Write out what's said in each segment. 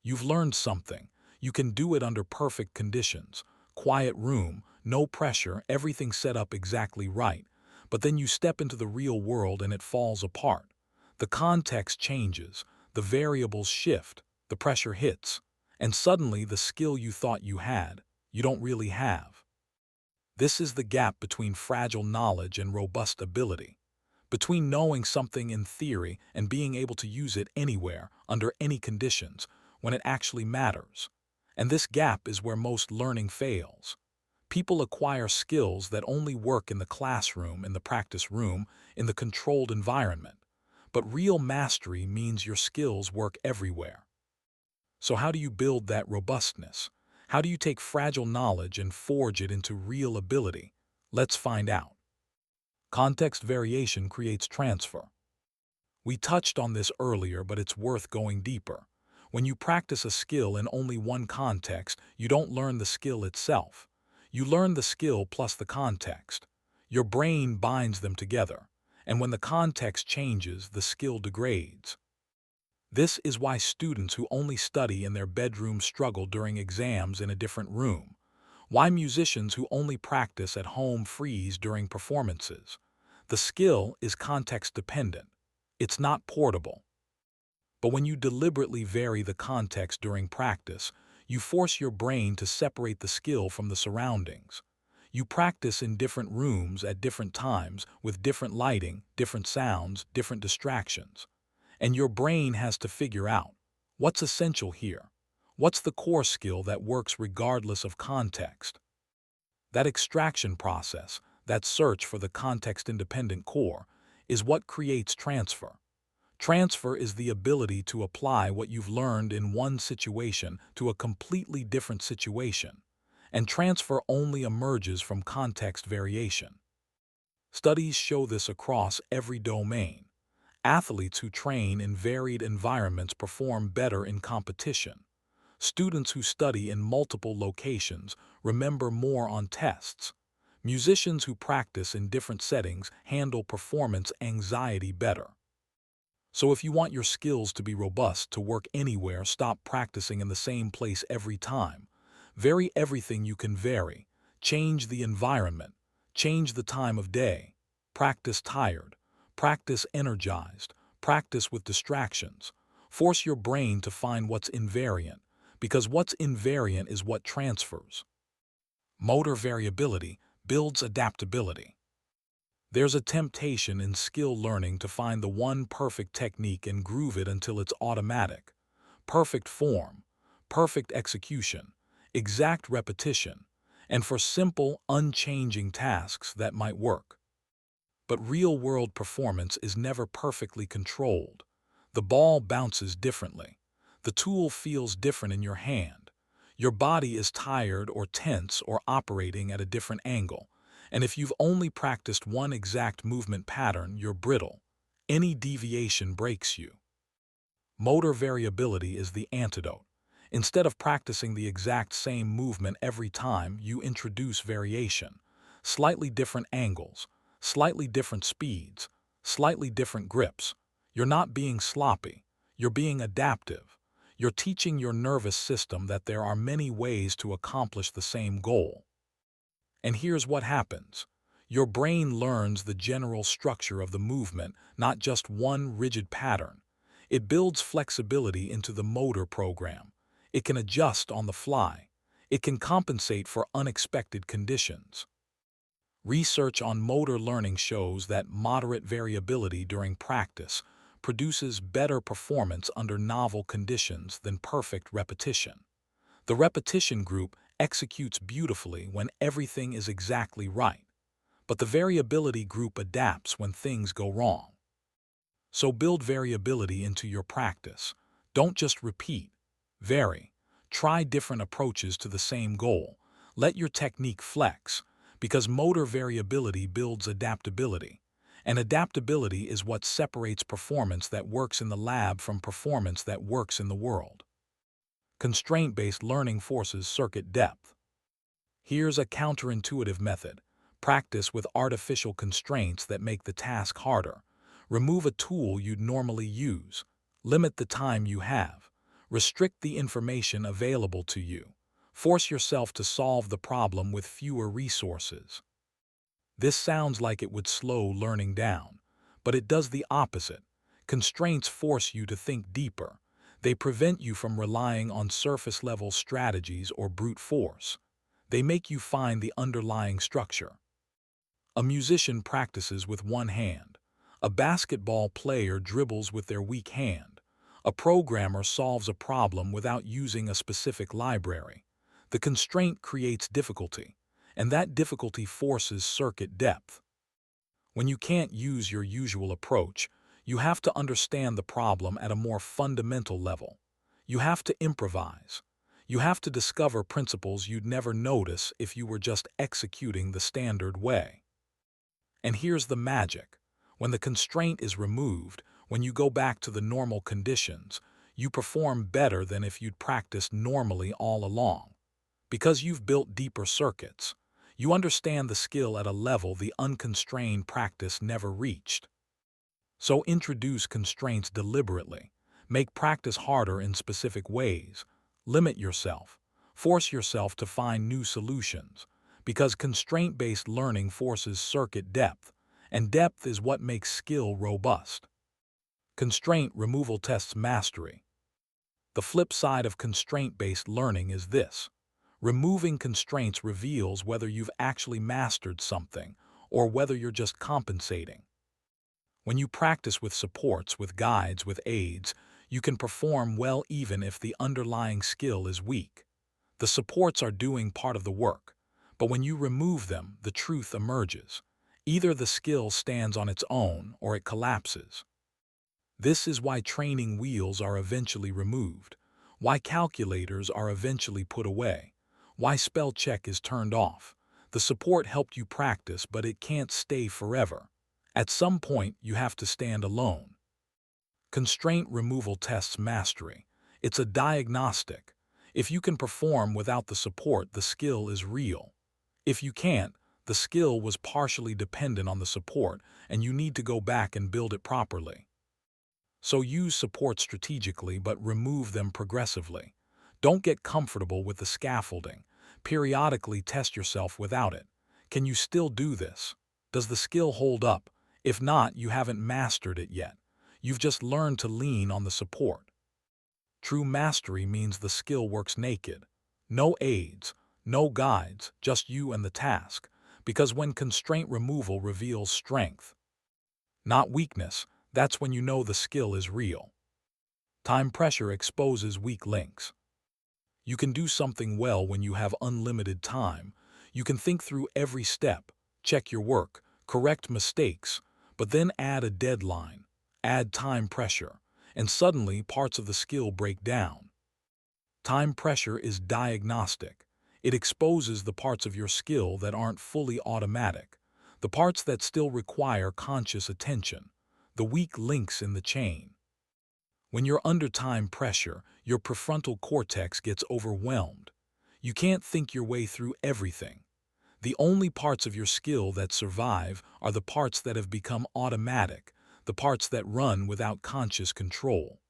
You've learned something. You can do it under perfect conditions. Quiet room, no pressure, everything set up exactly right. But then you step into the real world and it falls apart. The context changes, the variables shift, the pressure hits, and suddenly the skill you thought you had, you don't really have. This is the gap between fragile knowledge and robust ability, between knowing something in theory and being able to use it anywhere, under any conditions, when it actually matters. And this gap is where most learning fails. People acquire skills that only work in the classroom, in the practice room, in the controlled environment. But real mastery means your skills work everywhere. So how do you build that robustness? How do you take fragile knowledge and forge it into real ability? Let's find out. Context variation creates transfer. We touched on this earlier, but it's worth going deeper. When you practice a skill in only one context, you don't learn the skill itself. You learn the skill plus the context. Your brain binds them together, and when the context changes, the skill degrades. This is why students who only study in their bedroom struggle during exams in a different room. Why musicians who only practice at home freeze during performances. The skill is context-dependent. It's not portable. But when you deliberately vary the context during practice, you force your brain to separate the skill from the surroundings. You practice in different rooms at different times with different lighting, different sounds, different distractions. And your brain has to figure out what's essential here. What's the core skill that works regardless of context? That extraction process, that search for the context-independent core, is what creates transfer. Transfer is the ability to apply what you've learned in one situation to a completely different situation, and transfer only emerges from context variation. Studies show this across every domain. Athletes who train in varied environments perform better in competition. Students who study in multiple locations remember more on tests. Musicians who practice in different settings handle performance anxiety better. So if you want your skills to be robust, to work anywhere, stop practicing in the same place every time. Vary everything you can vary. Change the environment. Change the time of day. Practice tired. Practice energized. Practice with distractions. Force your brain to find what's invariant, because what's invariant is what transfers. Motor variability builds adaptability. There's a temptation in skill learning to find the one perfect technique and groove it until it's automatic. Perfect form, perfect execution, exact repetition, and for simple, unchanging tasks that might work. But real-world performance is never perfectly controlled. The ball bounces differently. The tool feels different in your hand. Your body is tired or tense or operating at a different angle. And if you've only practiced one exact movement pattern, you're brittle. Any deviation breaks you. Motor variability is the antidote. Instead of practicing the exact same movement every time, you introduce variation. Slightly different angles, slightly different speeds, slightly different grips. You're not being sloppy. You're being adaptive. You're teaching your nervous system that there are many ways to accomplish the same goal. And here's what happens. Your brain learns the general structure of the movement, not just one rigid pattern. It builds flexibility into the motor program. It can adjust on the fly. It can compensate for unexpected conditions. Research on motor learning shows that moderate variability during practice produces better performance under novel conditions than perfect repetition. The repetition group executes beautifully when everything is exactly right, but the variability group adapts when things go wrong. So build variability into your practice. Don't just repeat. Vary. Try different approaches to the same goal. Let your technique flex, because motor variability builds adaptability. And adaptability is what separates performance that works in the lab from performance that works in the world. Constraint-based learning forces circuit depth. Here's a counterintuitive method. Practice with artificial constraints that make the task harder. Remove a tool you'd normally use. Limit the time you have. Restrict the information available to you. Force yourself to solve the problem with fewer resources. This sounds like it would slow learning down, but it does the opposite. Constraints force you to think deeper. They prevent you from relying on surface-level strategies or brute force. They make you find the underlying structure. A musician practices with one hand. A basketball player dribbles with their weak hand. A programmer solves a problem without using a specific library. The constraint creates difficulty, and that difficulty forces circuit depth. When you can't use your usual approach, you have to understand the problem at a more fundamental level. You have to improvise. You have to discover principles you'd never notice if you were just executing the standard way. And here's the magic. When the constraint is removed, when you go back to the normal conditions, you perform better than if you'd practiced normally all along. Because you've built deeper circuits, you understand the skill at a level the unconstrained practice never reached. So introduce constraints deliberately. Make practice harder in specific ways. Limit yourself. Force yourself to find new solutions. Because constraint-based learning forces circuit depth, and depth is what makes skill robust. Constraint removal tests mastery. The flip side of constraint-based learning is this. Removing constraints reveals whether you've actually mastered something or whether you're just compensating. When you practice with supports, with guides, with aids, you can perform well even if the underlying skill is weak. The supports are doing part of the work, but when you remove them, the truth emerges. Either the skill stands on its own or it collapses. This is why training wheels are eventually removed, why calculators are eventually put away, why spell check is turned off. The support helped you practice, but it can't stay forever. At some point, you have to stand alone. Constraint removal tests mastery. It's a diagnostic. If you can perform without the support, the skill is real. If you can't, the skill was partially dependent on the support, and you need to go back and build it properly. So use support strategically, but remove them progressively. Don't get comfortable with the scaffolding. Periodically test yourself without it. Can you still do this? Does the skill hold up? If not, you haven't mastered it yet. You've just learned to lean on the support. True mastery means the skill works naked. No aids, no guides, just you and the task. Because when constraint removal reveals strength, not weakness, that's when you know the skill is real. Time pressure exposes weak links. You can do something well when you have unlimited time. You can think through every step, check your work, correct mistakes, but then add a deadline, add time pressure, and suddenly parts of the skill break down. Time pressure is diagnostic. It exposes the parts of your skill that aren't fully automatic, the parts that still require conscious attention, the weak links in the chain. When you're under time pressure, your prefrontal cortex gets overwhelmed. You can't think your way through everything. The only parts of your skill that survive are the parts that have become automatic, the parts that run without conscious control.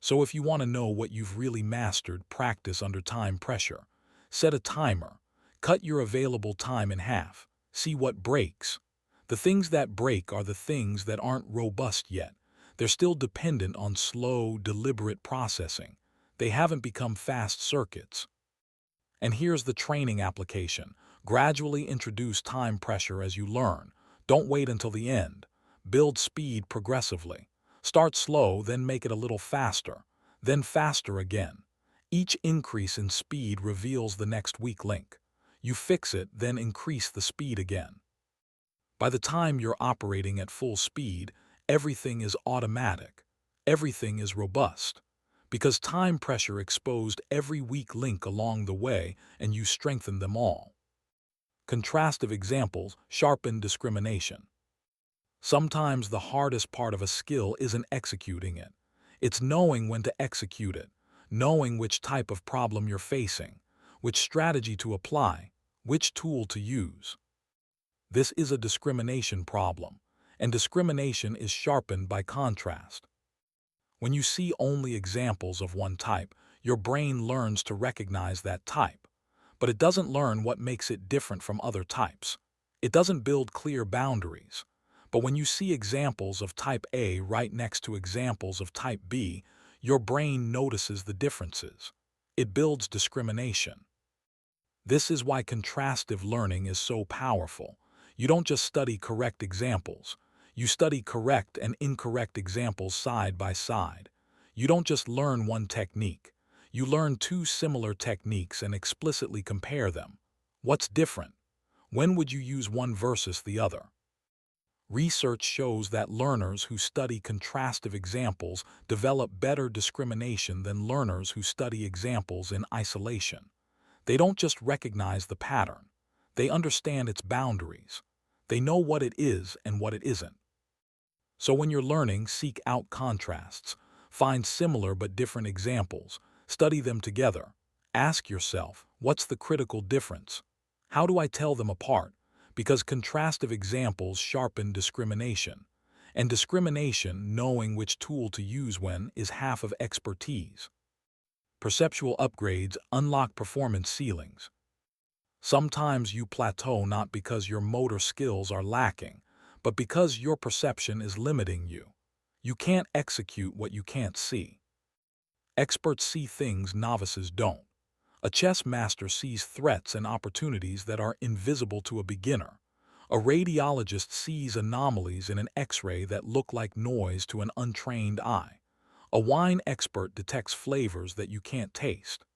So if you want to know what you've really mastered, practice under time pressure. Set a timer. Cut your available time in half. See what breaks. The things that break are the things that aren't robust yet. They're still dependent on slow, deliberate processing. They haven't become fast circuits. And here's the training application. Gradually introduce time pressure as you learn. Don't wait until the end. Build speed progressively. Start slow, then make it a little faster, then faster again. Each increase in speed reveals the next weak link. You fix it, then increase the speed again. By the time you're operating at full speed, everything is automatic. Everything is robust. Because time pressure exposed every weak link along the way and you strengthened them all. Contrastive examples sharpen discrimination. Sometimes the hardest part of a skill isn't executing it. It's knowing when to execute it, knowing which type of problem you're facing, which strategy to apply, which tool to use. This is a discrimination problem, and discrimination is sharpened by contrast. When you see only examples of one type, your brain learns to recognize that type, but it doesn't learn what makes it different from other types. It doesn't build clear boundaries. But when you see examples of type A right next to examples of type B, your brain notices the differences. It builds discrimination. This is why contrastive learning is so powerful. You don't just study correct examples. You study correct and incorrect examples side by side. You don't just learn one technique. You learn two similar techniques and explicitly compare them. What's different? When would you use one versus the other? Research shows that learners who study contrastive examples develop better discrimination than learners who study examples in isolation. They don't just recognize the pattern. They understand its boundaries. They know what it is and what it isn't. So when you're learning, seek out contrasts. Find similar but different examples. Study them together. Ask yourself, what's the critical difference? How do I tell them apart? Because contrastive examples sharpen discrimination. And discrimination, knowing which tool to use when, is half of expertise. Perceptual upgrades unlock performance ceilings. Sometimes you plateau not because your motor skills are lacking, but because your perception is limiting you. You can't execute what you can't see. Experts see things novices don't. A chess master sees threats and opportunities that are invisible to a beginner. A radiologist sees anomalies in an X-ray that look like noise to an untrained eye. A wine expert detects flavors that you can't taste.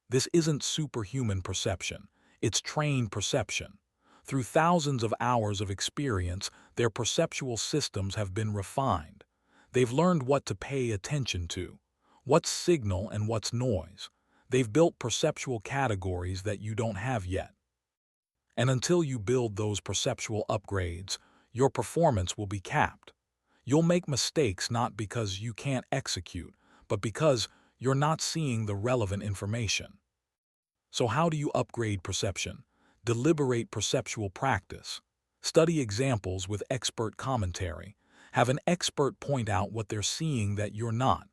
This isn't superhuman perception. It's trained perception. Through thousands of hours of experience, their perceptual systems have been refined. They've learned what to pay attention to, what's signal and what's noise. They've built perceptual categories that you don't have yet. And until you build those perceptual upgrades, your performance will be capped. You'll make mistakes not because you can't execute, but because you're not seeing the relevant information. So how do you upgrade perception? Deliberate perceptual practice. Study examples with expert commentary. Have an expert point out what they're seeing that you're not.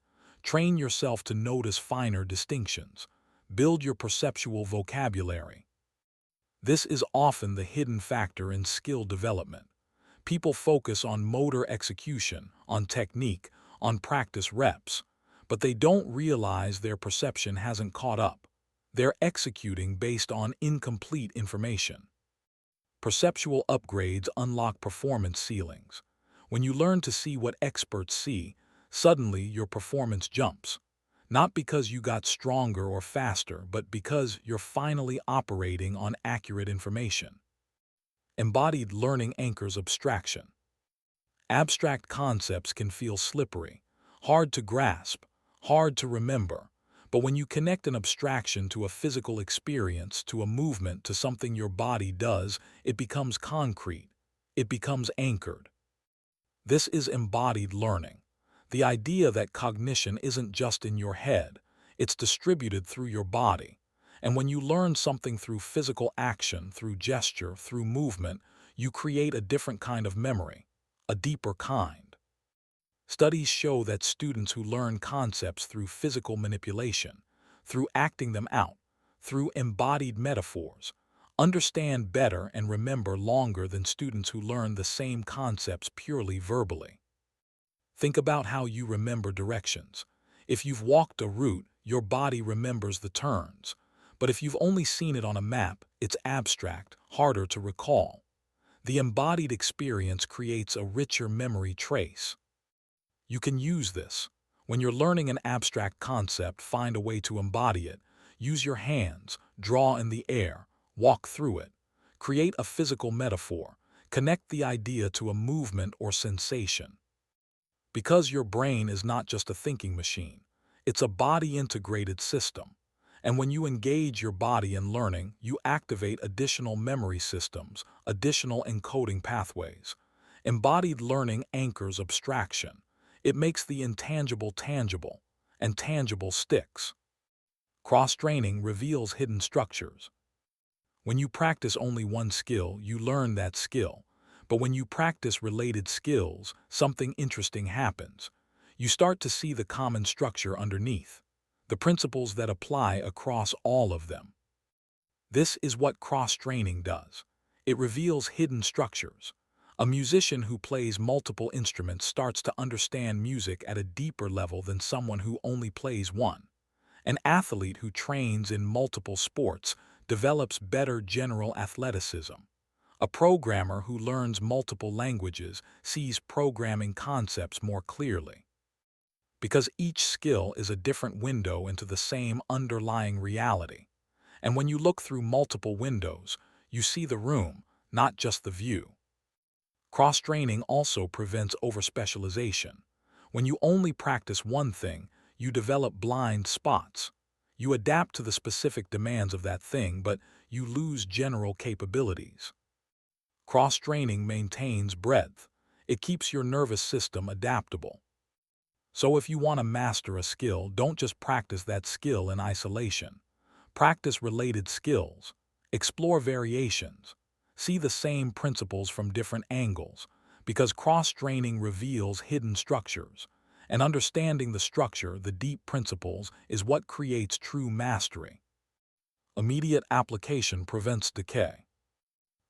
Train yourself to notice finer distinctions. Build your perceptual vocabulary. This is often the hidden factor in skill development. People focus on motor execution, on technique, on practice reps, but they don't realize their perception hasn't caught up. They're executing based on incomplete information. Perceptual upgrades unlock performance ceilings. When you learn to see what experts see, suddenly your performance jumps. Not because you got stronger or faster, but because you're finally operating on accurate information. Embodied learning anchors abstraction. Abstract concepts can feel slippery, hard to grasp, hard to remember, but when you connect an abstraction to a physical experience, to a movement, to something your body does, it becomes concrete. It becomes anchored. This is embodied learning. The idea that cognition isn't just in your head, it's distributed through your body. And when you learn something through physical action, through gesture, through movement, you create a different kind of memory, a deeper kind. Studies show that students who learn concepts through physical manipulation, through acting them out, through embodied metaphors, understand better and remember longer than students who learn the same concepts purely verbally. Think about how you remember directions. If you've walked a route, your body remembers the turns. But if you've only seen it on a map, it's abstract, harder to recall. The embodied experience creates a richer memory trace. You can use this. When you're learning an abstract concept, find a way to embody it. Use your hands, draw in the air, walk through it. Create a physical metaphor. Connect the idea to a movement or sensation. Because your brain is not just a thinking machine, it's a body-integrated system. And when you engage your body in learning, you activate additional memory systems, additional encoding pathways. Embodied learning anchors abstraction. It makes the intangible tangible, and tangible sticks. Cross-training reveals hidden structures. When you practice only one skill, you learn that skill. But when you practice related skills, something interesting happens. you start to see the common structure underneath, the principles that apply across all of them. This is what cross-training does. It reveals hidden structures. A musician who plays multiple instruments starts to understand music at a deeper level than someone who only plays one. An athlete who trains in multiple sports develops better general athleticism. A programmer who learns multiple languages sees programming concepts more clearly. Because each skill is a different window into the same underlying reality. And when you look through multiple windows, you see the room, not just the view. Cross-training also prevents overspecialization. When you only practice one thing, you develop blind spots. You adapt to the specific demands of that thing, but you lose general capabilities. Cross-training maintains breadth. It keeps your nervous system adaptable. So if you want to master a skill, don't just practice that skill in isolation. Practice related skills. Explore variations. See the same principles from different angles, because cross-training reveals hidden structures. And understanding the structure, the deep principles, is what creates true mastery. Immediate application prevents decay.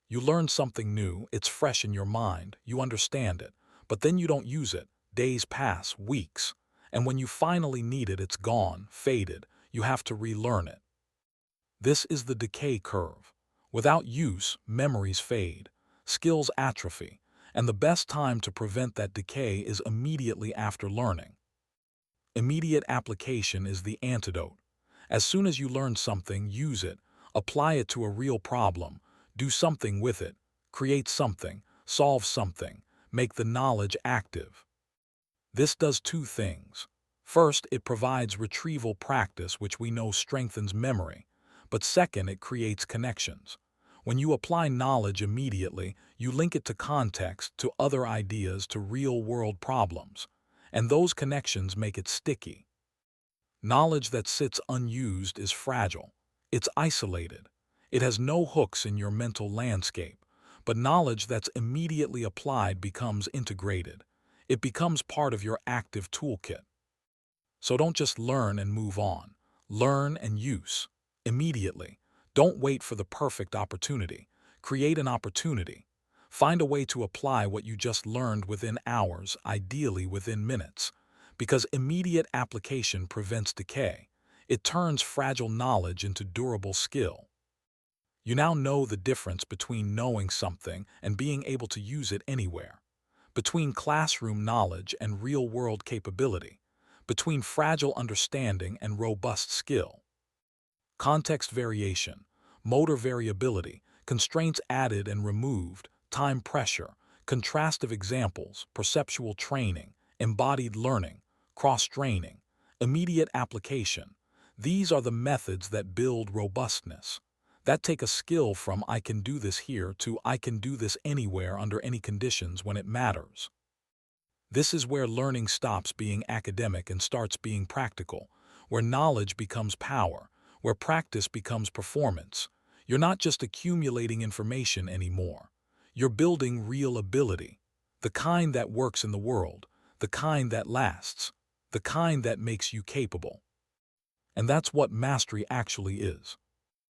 You learn something new, it's fresh in your mind, you understand it, but then you don't use it. Days pass, weeks, and when you finally need it, it's gone, faded. You have to relearn it. This is the decay curve. Without use, memories fade, skills atrophy, and the best time to prevent that decay is immediately after learning. Immediate application is the antidote. As soon as you learn something, use it, apply it to a real problem, do something with it, create something, solve something, make the knowledge active. This does two things. First, it provides retrieval practice, which we know strengthens memory. But second, it creates connections. When you apply knowledge immediately, you link it to context, to other ideas, to real-world problems. And those connections make it sticky. Knowledge that sits unused is fragile. It's isolated. It has no hooks in your mental landscape. But knowledge that's immediately applied becomes integrated. It becomes part of your active toolkit. So don't just learn and move on. Learn and use. Immediately. Don't wait for the perfect opportunity. Create an opportunity. Find a way to apply what you just learned within hours, ideally within minutes. Because immediate application prevents decay. It turns fragile knowledge into durable skill. You now know the difference between knowing something and being able to use it anywhere. Between classroom knowledge and real-world capability. Between fragile understanding and robust skill. Context variation, motor variability, constraints added and removed, time pressure, contrastive examples, perceptual training, embodied learning, cross-training, immediate application. These are the methods that build robustness. That take a skill from "I can do this here" to "I can do this anywhere under any conditions when it matters." This is where learning stops being academic and starts being practical, where knowledge becomes power, where practice becomes performance. You're not just accumulating information anymore. You're building real ability, the kind that works in the world, the kind that lasts, the kind that makes you capable. And that's what mastery actually is.